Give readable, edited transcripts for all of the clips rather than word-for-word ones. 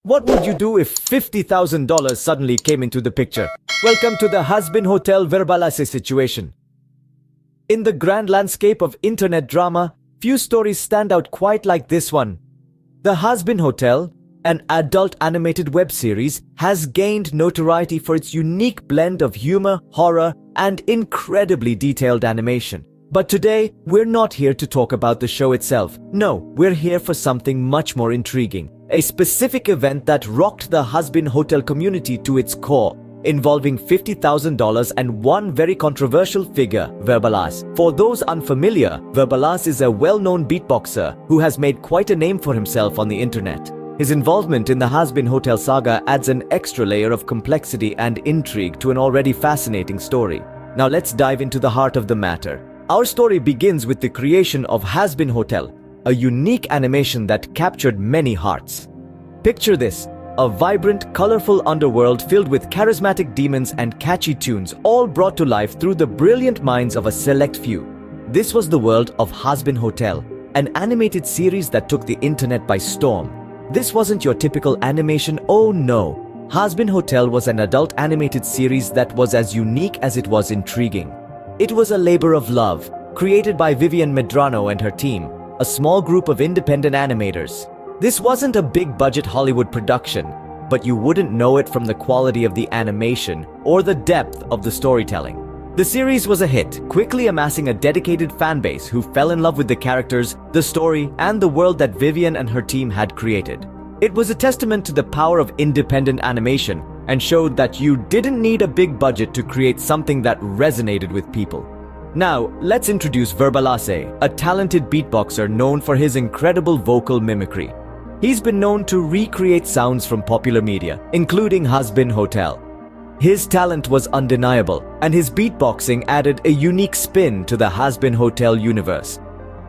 What would you do if $50,000 suddenly came into the picture? Welcome to the Hazbin Hotel Verbalase situation. In the grand landscape of internet drama, few stories stand out quite like this one. The Hazbin Hotel, an adult animated web series, has gained notoriety for its unique blend of humor, horror, and incredibly detailed animation. But today, we're not here to talk about the show itself. No, we're here for something much more intriguing. A specific event that rocked the Hazbin Hotel community to its core, involving $50,000 and one very controversial figure, Verbalase. For those unfamiliar, Verbalase is a well-known beatboxer who has made quite a name for himself on the internet. His involvement in the Hazbin Hotel saga adds an extra layer of complexity and intrigue to an already fascinating story. Now let's dive into the heart of the matter. Our story begins with the creation of Hazbin Hotel, a unique animation that captured many hearts. Picture this, a vibrant, colorful underworld filled with charismatic demons and catchy tunes, all brought to life through the brilliant minds of a select few. This was the world of Hazbin Hotel, an animated series that took the internet by storm. This wasn't your typical animation, oh no. Hazbin Hotel was an adult animated series that was as unique as it was intriguing. It was a labor of love, created by Vivian Medrano and her team, a small group of independent animators. This wasn't a big-budget Hollywood production, but you wouldn't know it from the quality of the animation or the depth of the storytelling. The series was a hit, quickly amassing a dedicated fan base who fell in love with the characters, the story, and the world that Vivian and her team had created. It was a testament to the power of independent animation and showed that you didn't need a big budget to create something that resonated with people. Now, let's introduce Verbalase, a talented beatboxer known for his incredible vocal mimicry. He's been known to recreate sounds from popular media, including Hazbin Hotel. His talent was undeniable, and his beatboxing added a unique spin to the Hazbin Hotel universe.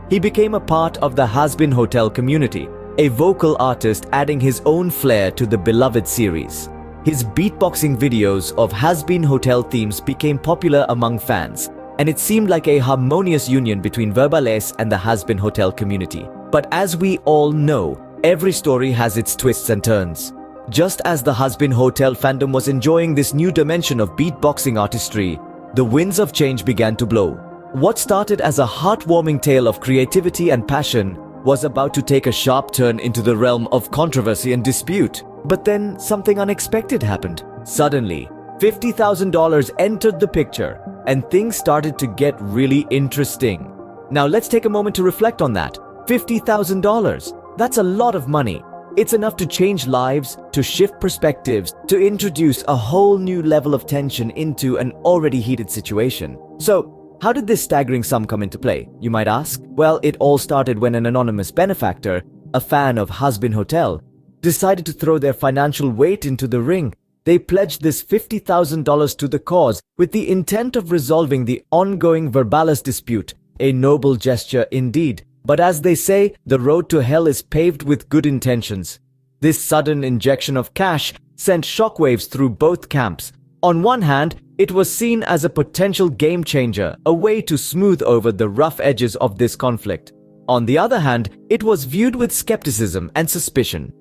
He became a part of the Hazbin Hotel community, a vocal artist adding his own flair to the beloved series. His beatboxing videos of Hazbin Hotel themes became popular among fans, and it seemed like a harmonious union between Verbalase and the Hazbin Hotel community. But as we all know, every story has its twists and turns. Just as the Hazbin Hotel fandom was enjoying this new dimension of beatboxing artistry, the winds of change began to blow. What started as a heartwarming tale of creativity and passion was about to take a sharp turn into the realm of controversy and dispute. But then something unexpected happened. Suddenly, $50,000 entered the picture, and things started to get really interesting. Now let's take a moment to reflect on that. $50,000. That's a lot of money. It's enough to change lives, to shift perspectives, to introduce a whole new level of tension into an already heated situation. So, how did this staggering sum come into play, you might ask? Well, it all started when an anonymous benefactor, a fan of Hazbin Hotel, decided to throw their financial weight into the ring. They pledged this $50,000 to the cause with the intent of resolving the ongoing Verbalase dispute, a noble gesture indeed. But as they say, the road to hell is paved with good intentions. This sudden injection of cash sent shockwaves through both camps. On one hand, it was seen as a potential game changer, a way to smooth over the rough edges of this conflict. On the other hand, it was viewed with skepticism and suspicion.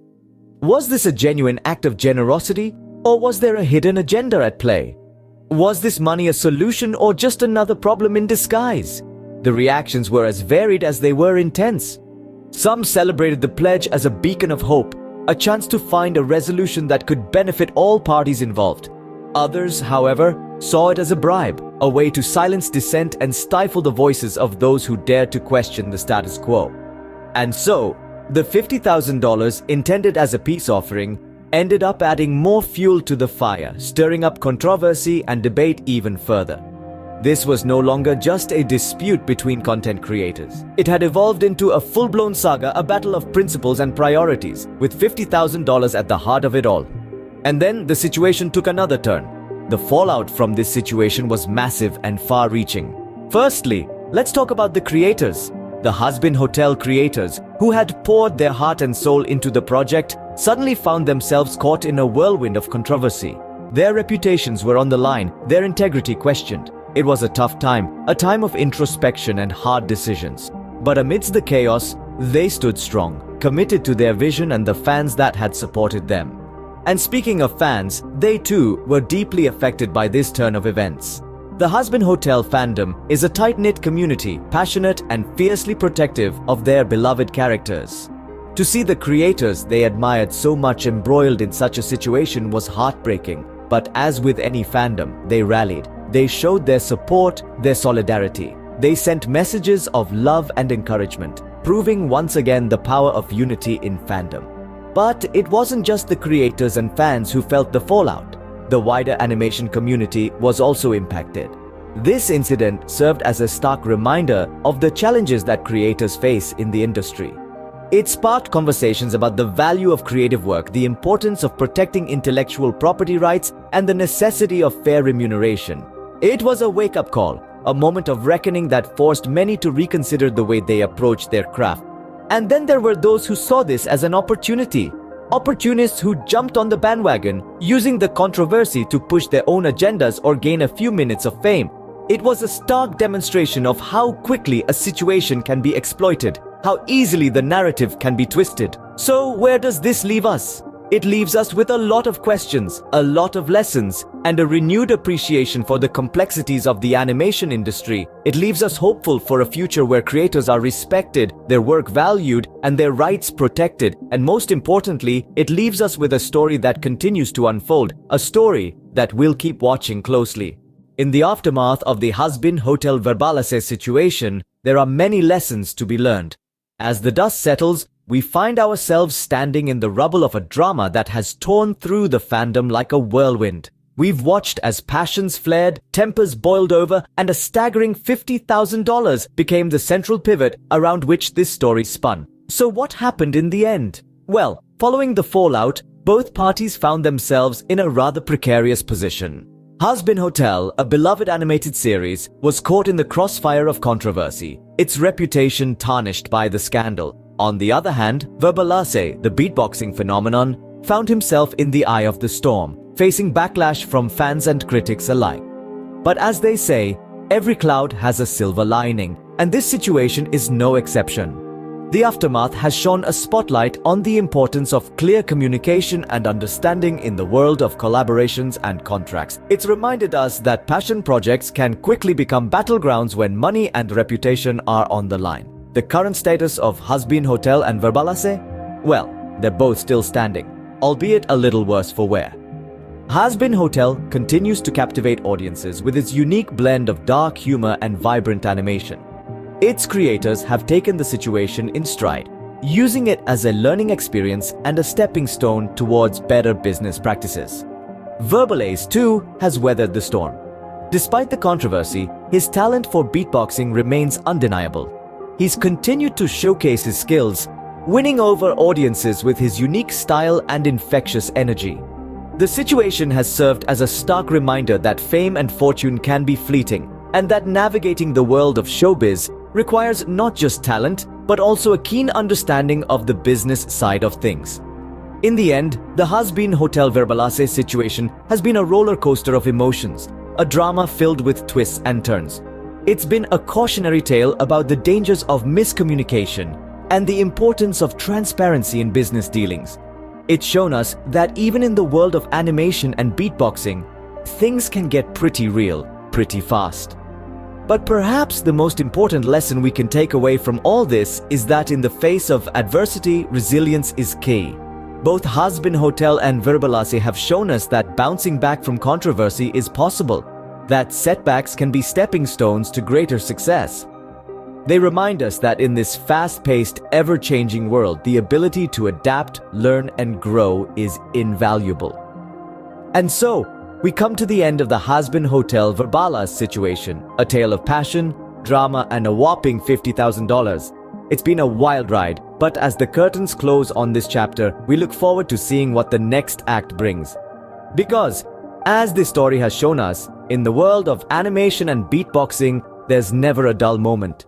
Was this a genuine act of generosity, or was there a hidden agenda at play? Was this money a solution or just another problem in disguise? The reactions were as varied as they were intense. Some celebrated the pledge as a beacon of hope, a chance to find a resolution that could benefit all parties involved. Others, however, saw it as a bribe, a way to silence dissent and stifle the voices of those who dared to question the status quo. And so, the $50,000 intended as a peace offering ended up adding more fuel to the fire, stirring up controversy and debate even further. This was no longer just a dispute between content creators. It had evolved into a full-blown saga, a battle of principles and priorities, with $50,000 at the heart of it all. And then the situation took another turn. The fallout from this situation was massive and far-reaching. Firstly, let's talk about the creators. The Hazbin Hotel creators, who had poured their heart and soul into the project, suddenly found themselves caught in a whirlwind of controversy. Their reputations were on the line, their integrity questioned. It was a tough time, a time of introspection and hard decisions. But amidst the chaos, they stood strong. committed to their vision, and the fans that had supported them. And speaking of fans, they too were deeply affected by this turn of events. The Hazbin Hotel fandom is a tight-knit community, passionate and fiercely protective of their beloved characters. To see the creators they admired so much embroiled in such a situation was heartbreaking, but as with any fandom, they rallied. They showed their support, their solidarity. They sent messages of love and encouragement, proving once again the power of unity in fandom. But it wasn't just the creators and fans who felt the fallout. The wider animation community was also impacted. This incident served as a stark reminder of the challenges that creators face in the industry. It sparked conversations about the value of creative work, the importance of protecting intellectual property rights, and the necessity of fair remuneration. It was a wake-up call, a moment of reckoning that forced many to reconsider the way they approached their craft. And then there were those who saw this as an opportunity. Opportunists who jumped on the bandwagon, using the controversy to push their own agendas or gain a few minutes of fame. It was a stark demonstration of how quickly a situation can be exploited, how easily the narrative can be twisted. So where does this leave us? It leaves us with a lot of questions, a lot of lessons, and a renewed appreciation for the complexities of the animation industry. It leaves us hopeful for a future where creators are respected, their work valued, and their rights protected. And most importantly, it leaves us with a story that continues to unfold, a story that we'll keep watching closely. In the aftermath of the Hazbin Hotel Verbalase situation, there are many lessons to be learned. As the dust settles, we find ourselves standing in the rubble of a drama that has torn through the fandom like a whirlwind. We've watched as passions flared, tempers boiled over, and a staggering $50,000 became the central pivot around which this story spun. So what happened in the end? Well, following the fallout, both parties found themselves in a rather precarious position. Hazbin Hotel, a beloved animated series, was caught in the crossfire of controversy, its reputation tarnished by the scandal. On the other hand, Verbalase, the beatboxing phenomenon, found himself in the eye of the storm, facing backlash from fans and critics alike. But as they say, every cloud has a silver lining, and this situation is no exception. The aftermath has shone a spotlight on the importance of clear communication and understanding in the world of collaborations and contracts. It's reminded us that passion projects can quickly become battlegrounds when money and reputation are on the line. The current status of Hazbin Hotel and Verbalase? Well, they're both still standing, albeit a little worse for wear. Hazbin Hotel continues to captivate audiences with its unique blend of dark humor and vibrant animation. Its creators have taken the situation in stride, using it as a learning experience and a stepping stone towards better business practices. Verbalase, too, has weathered the storm. Despite the controversy, his talent for beatboxing remains undeniable. He's continued to showcase his skills, winning over audiences with his unique style and infectious energy. The situation has served as a stark reminder that fame and fortune can be fleeting, and that navigating the world of showbiz requires not just talent, but also a keen understanding of the business side of things. In the end, the Hazbin Hotel Verbalase situation has been a roller coaster of emotions, a drama filled with twists and turns. It's been a cautionary tale about the dangers of miscommunication and the importance of transparency in business dealings. It's shown us that even in the world of animation and beatboxing, things can get pretty real, pretty fast. But perhaps the most important lesson we can take away from all this is that in the face of adversity, resilience is key. Both Hazbin Hotel and Verbalase have shown us that bouncing back from controversy is possible, that setbacks can be stepping stones to greater success. They remind us that in this fast-paced, ever-changing world, the ability to adapt, learn, and grow is invaluable. And so, we come to the end of the Hazbin Hotel Verbalase situation, a tale of passion, drama, and a whopping $50,000. It's been a wild ride, but as the curtains close on this chapter, we look forward to seeing what the next act brings. Because, as this story has shown us, in the world of animation and beatboxing, there's never a dull moment.